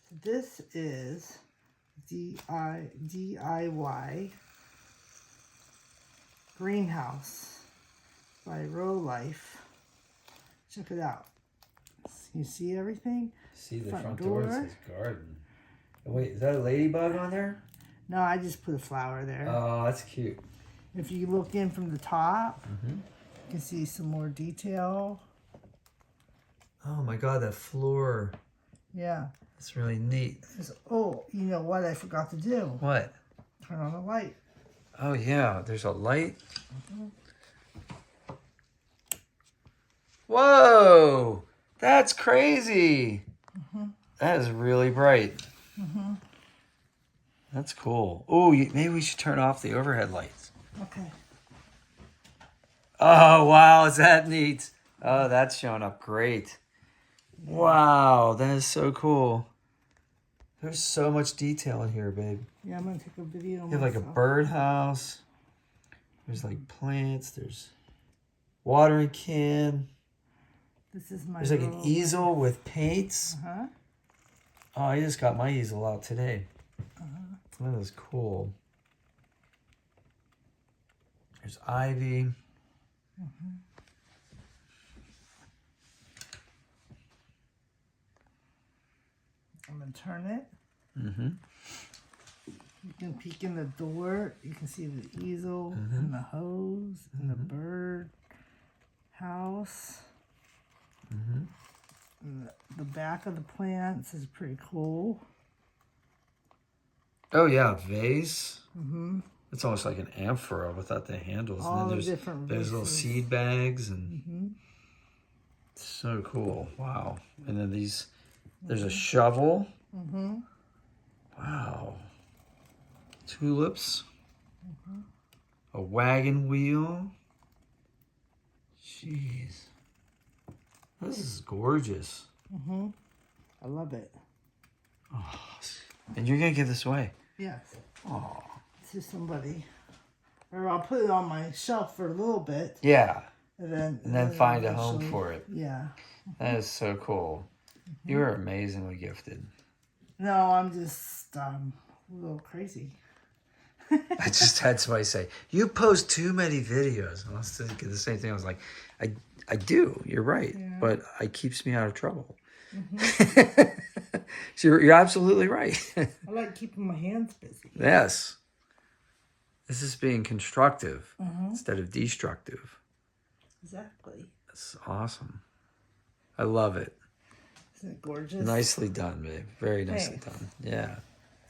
So this is DIY Greenhouse by Rolife. Check it out. You see everything? See the front door? It says garden. Oh, wait, is that a ladybug on there? No, I just put a flower there. Oh, that's cute. If you look in from the top, you can see some more detail. Oh my God, that floor. Yeah. It's really neat. Oh, you know what I forgot to do? What? Turn on the light. Oh yeah, there's a light. Whoa, that's crazy. That is really bright. That's cool. Oh, maybe we should turn off the overhead lights. Okay. Oh, wow, is that neat? Oh, that's showing up great. Wow, that is so cool. There's so much detail in here, babe. Yeah, I'm going to take a video. You have like a birdhouse. There's like plants. There's watering can. This is my There's like an easel with paints. Uh-huh. Oh, I just got my easel out today. That is cool. There's ivy. I'm going to turn it. You can peek in the door. You can see the easel and the hose and the bird house. And the back of the plants is pretty cool. Oh yeah, vase. It's almost like an amphora without the handles. All and then the different there's little vases. seed bags and so cool. Wow. And then there's a shovel. Wow. Tulips. A wagon wheel. Jeez. This is gorgeous. I love it. Oh, and you're gonna give this away? Yes. Oh. To somebody. Or I'll put it on my shelf for a little bit. Yeah. And then find a home for it. Yeah. That is so cool. You are amazingly gifted. No, I'm just a little crazy. I just had somebody say, you post too many videos. And I was thinking the same thing. I was like, I do. You're right. Yeah. But it keeps me out of trouble. So you're absolutely right. I like keeping my hands busy. Yes. This is being constructive instead of destructive. Exactly. That's awesome. I love it. Isn't it gorgeous? Nicely done, babe. Very nicely done. Yeah.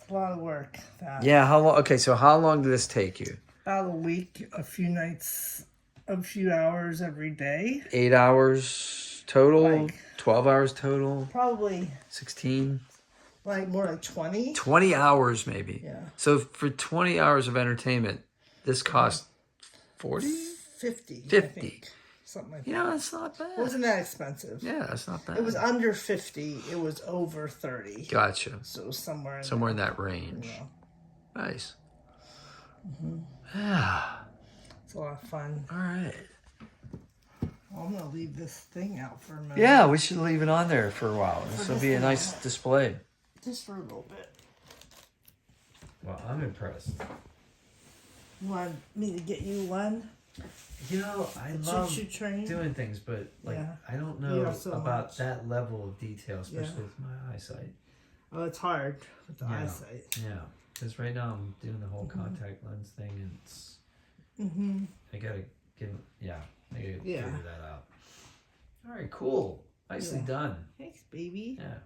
It's a lot of work. Yeah, how long? Okay, so how long did this take you? About a week, a few nights, a few hours every day. 8 hours total? Like, 12 hours total? Probably 16? like more like 20. 20 hours maybe. Yeah. So for 20 hours of entertainment, this cost 40? 50. 50. I think. Something like that. You know, that's not bad. It wasn't that expensive. Yeah, that's not bad. It was under 50. It was over 30. Gotcha. So it was somewhere In that range. Yeah. Nice. Yeah. It's a lot of fun. All right. Well, I'm going to leave this thing out for a minute. Yeah, we should leave it on there for a while. This will be a nice display. Just for a little bit. Well, I'm impressed. You want me to get you one? You know, I A love choo-choo train? doing things, but like Yeah. I don't You know have so about much. that level of detail, especially Yeah. with my eyesight. Oh, it's hard with the Yeah. eyesight. Yeah, because right now I'm doing the whole contact lens thing, and it's I gotta I gotta figure that out. All right, cool, nicely done. Thanks, baby. Yeah.